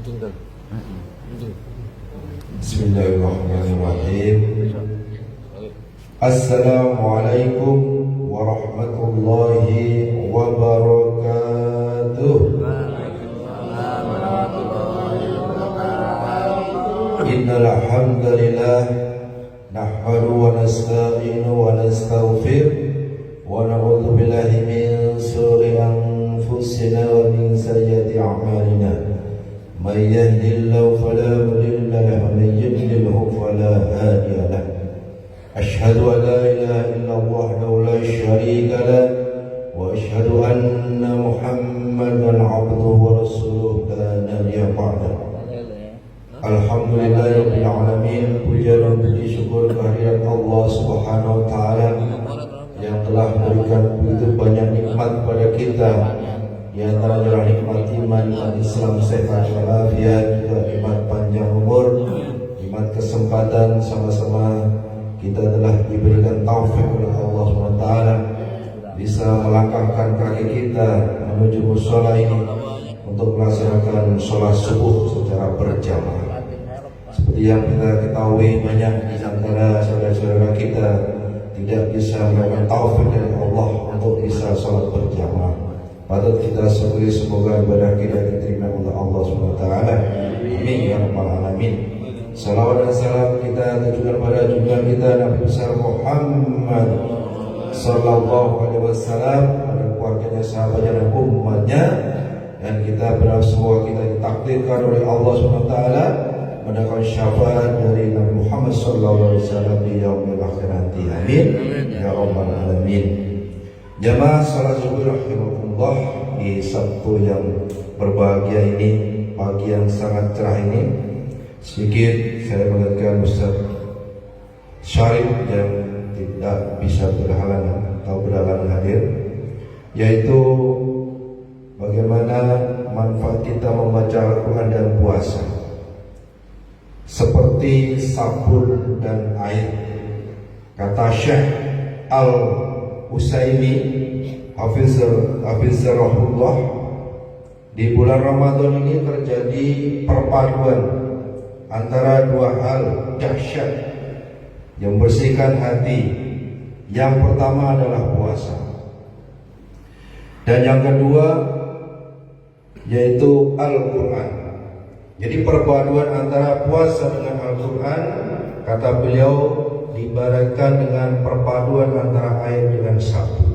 Bismillahirrahmanirrahim. Assalamualaikum warahmatullahi wabarakatuh. Innal hamdalillah nahmaduhu wa nasta'inuhu wa nastaghfir wa na'udzu billahi min shururi anfusina wa min sayyiati a'malina. من يهد الله فلا مضل له ومن يضلله فلا هادي له أشهد أن لا إله إلا الله وحده لا شريك له وأشهد أن محمدا عبده ورسوله لا نبي بعده. Alhamdulillahirabbil alamin. Puja dan puji syukur kehadirat Allah Subhanahu wa taala yang telah memberikan begitu banyak nikmat pada kita. Di antara nikmat iman, nikmat Islam, sehat walafiat, juga nikmat panjang umur, nikmat kesempatan, sama-sama kita telah diberikan taufik oleh Allah SWT bisa melangkahkan kaki kita menuju mushola ini untuk melaksanakan sholat subuh secara berjamaah. Seperti yang kita ketahui, banyak di antara saudara-saudara kita tidak bisa melakukan taufik dari Allah untuk bisa sholat berjamaah. Patut kita syukuri, semoga ibadah kita diterima oleh Allah SWT. Amin ya rabbal alamin. Salawat dan salam kita tujukan pada junjungan kita Nabi besar Muhammad sallallahu alaihi wasallam, pada keluarganya, sahabatnya dan umatnya. Dan kita berharap semua kita ditakdirkan oleh Allah SWT mendapat syafaat dari Nabi Muhammad sallallahu alaihi wasallam di yaumil akhir nanti. Amin ya rabbal alamin. Jamaah salat subuh rahimahullah, di Sabtu yang berbahagia ini, pagi yang sangat cerah ini, sedikit saya mengingatkan Ustaz Syarif yang tidak bisa berhalangan atau berhalangan hadir, yaitu bagaimana manfaat kita membaca Al-Quran dan puasa, seperti sabun dan air. Kata Syekh Al-Usaimi Hafizahullah, di bulan Ramadan ini terjadi perpaduan antara dua hal dahsyat yang membersihkan hati. Yang pertama adalah puasa, dan yang kedua yaitu Al-Quran. Jadi perpaduan antara puasa dengan Al-Quran, kata beliau, diibaratkan dengan perpaduan antara air dengan sabun.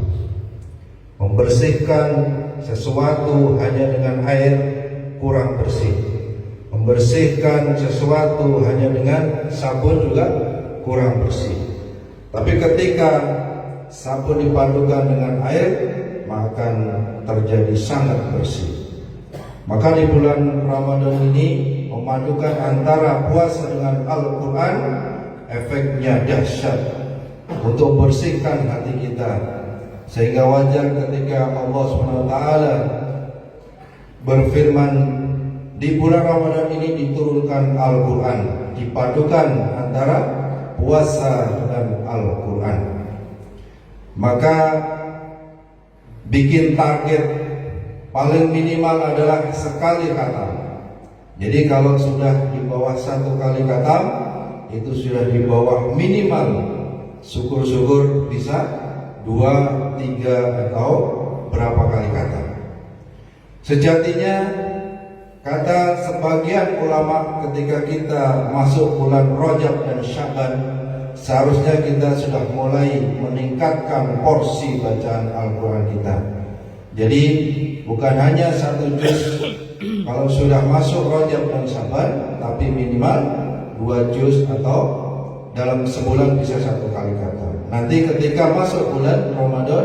Membersihkan sesuatu hanya dengan air kurang bersih. Membersihkan sesuatu hanya dengan sabun juga kurang bersih. Tapi ketika sabun dipadukan dengan air, maka terjadi sangat bersih. Maka di bulan Ramadan ini memadukan antara puasa dengan Al-Quran, efeknya dahsyat untuk membersihkan hati kita. Sehingga wajar ketika Allah SWT berfirman, di bulan Ramadan ini diturunkan Al-Quran, dipadukan antara puasa dengan Al-Quran. Maka bikin target paling minimal adalah sekali khatam. Jadi kalau sudah di bawah satu kali khatam, itu sudah di bawah minimal, syukur-syukur bisa 2, 3 atau berapa kali khatam. Sejatinya kata sebagian ulama, ketika kita masuk bulan Rajab dan Syaban, seharusnya kita sudah mulai meningkatkan porsi bacaan Al-Quran kita. Jadi bukan hanya 1 juz kalau sudah masuk Rajab dan Syaban, tapi minimal 2 juz atau dalam sebulan bisa 1 kali khatam. Nanti ketika masuk bulan Ramadan,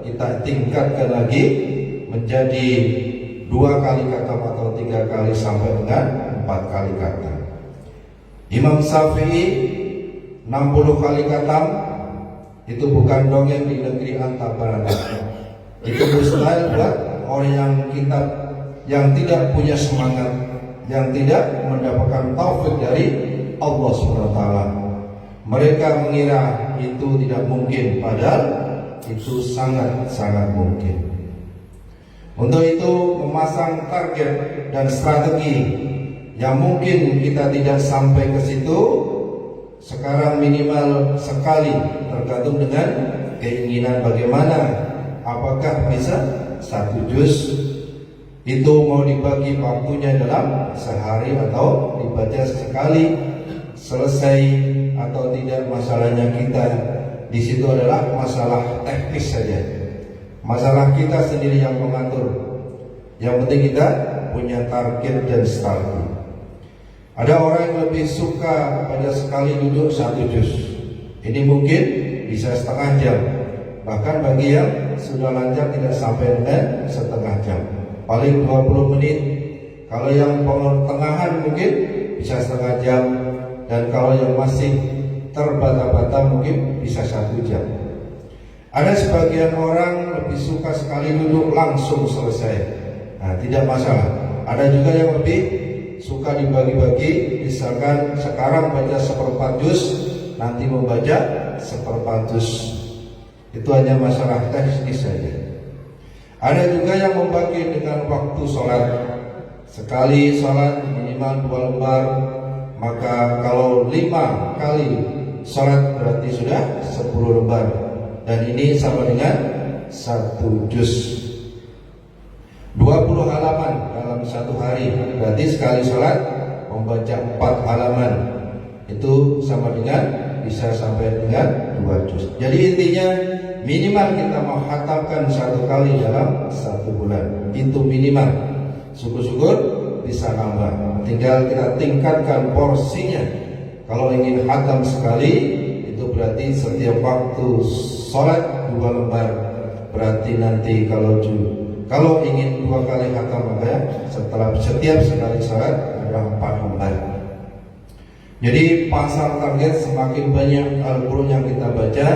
kita tingkatkan lagi menjadi 2 kali khatam atau 3 kali sampai dengan 4 kali khatam. Imam Syafi'i 60 kali khatam, itu bukan dongeng di negeri Antabarana. Itu mustahil buat orang yang tidak punya semangat, yang tidak mendapatkan taufik dari Allah SWT. Mereka mengira itu tidak mungkin, padahal itu sangat-sangat mungkin. Untuk itu memasang target dan strategi yang mungkin kita tidak sampai ke situ, sekarang minimal sekali, tergantung dengan keinginan bagaimana. Apakah bisa 1 juz itu mau dibagi waktunya dalam sehari atau dibaca sekali selesai atau tidak, masalahnya kita di situ adalah masalah teknis saja. Masalah kita sendiri yang mengatur. Yang penting kita punya target dan strategi. Ada orang yang lebih suka pada sekali duduk 1 juz. Ini mungkin bisa setengah jam. Bahkan bagi yang sudah lancar tidak sampai dengan setengah jam, paling 20 menit. Kalau yang pertengahan mungkin bisa setengah jam, dan kalau yang masih terbata-bata mungkin bisa 1 jam. Ada sebagian orang lebih suka sekali duduk langsung selesai. Nah, tidak masalah. Ada juga yang lebih suka dibagi-bagi, misalkan sekarang baca 1/4 juz, nanti membaca 1/4 juz. Itu hanya masalah teknis saja. Ada juga yang membagi dengan waktu sholat. Sekali sholat minimal 2 lembar, maka kalau 5 kali sholat berarti sudah 10 lembar. Dan ini sama dengan 1 juz. 20 halaman dalam 1 hari, berarti sekali sholat membaca 4 halaman. Itu sama dengan bisa sampai dengan 2 juz. Jadi intinya minimal kita menghatamkan 1 kali dalam 1 bulan. Itu minimal. Syukur-syukur bisa nambah. Tinggal kita tingkatkan porsinya. Kalau ingin hatam sekali, itu berarti setiap waktu sholat 2 lembar. Berarti nanti kalau ingin 2 kali hatam, maka setelah setiap sekali sholat ada 4 lembar. Jadi pasar target semakin banyak Al-Quran yang kita baca,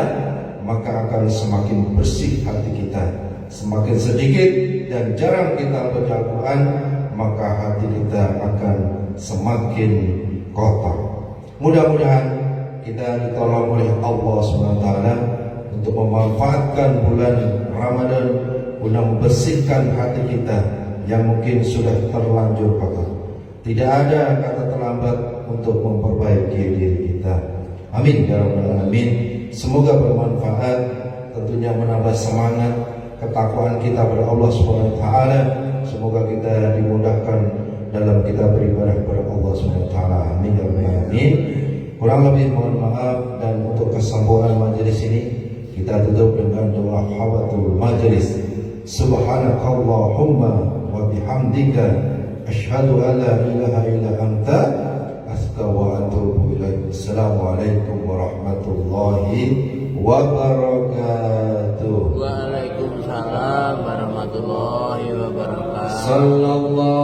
maka akan semakin bersih hati kita. Semakin sedikit dan jarang kita baca Al-Quran, maka hati kita akan semakin kotor. Mudah-mudahan kita ditolong oleh Allah SWT untuk memanfaatkan bulan Ramadan guna membersihkan hati kita yang mungkin sudah terlanjur kotor. Tidak ada kata terlambat untuk memperbaiki diri kita. Amin ya rabbal alamin. Semoga bermanfaat, tentunya menambah semangat ketakwaan kita kepada Allah Subhanahu wa taala. Semoga kita dimudahkan dalam kita beribadah kepada Allah Subhanahu wa taala. Amin ya rabbal alamin. Kurang lebih mohon maaf, dan untuk kesempurnaan majelis ini kita tutup dengan doa hawatul majelis. Subhanakallahumma wa bihamdika asyhadu an la ilaha illa anta astaghfiruka wa atubu ilaik. Assalamualaikum warahmatullahi wabarakatuh. Waalaikumsalam warahmatullahi wabarakatuh. Sallallahu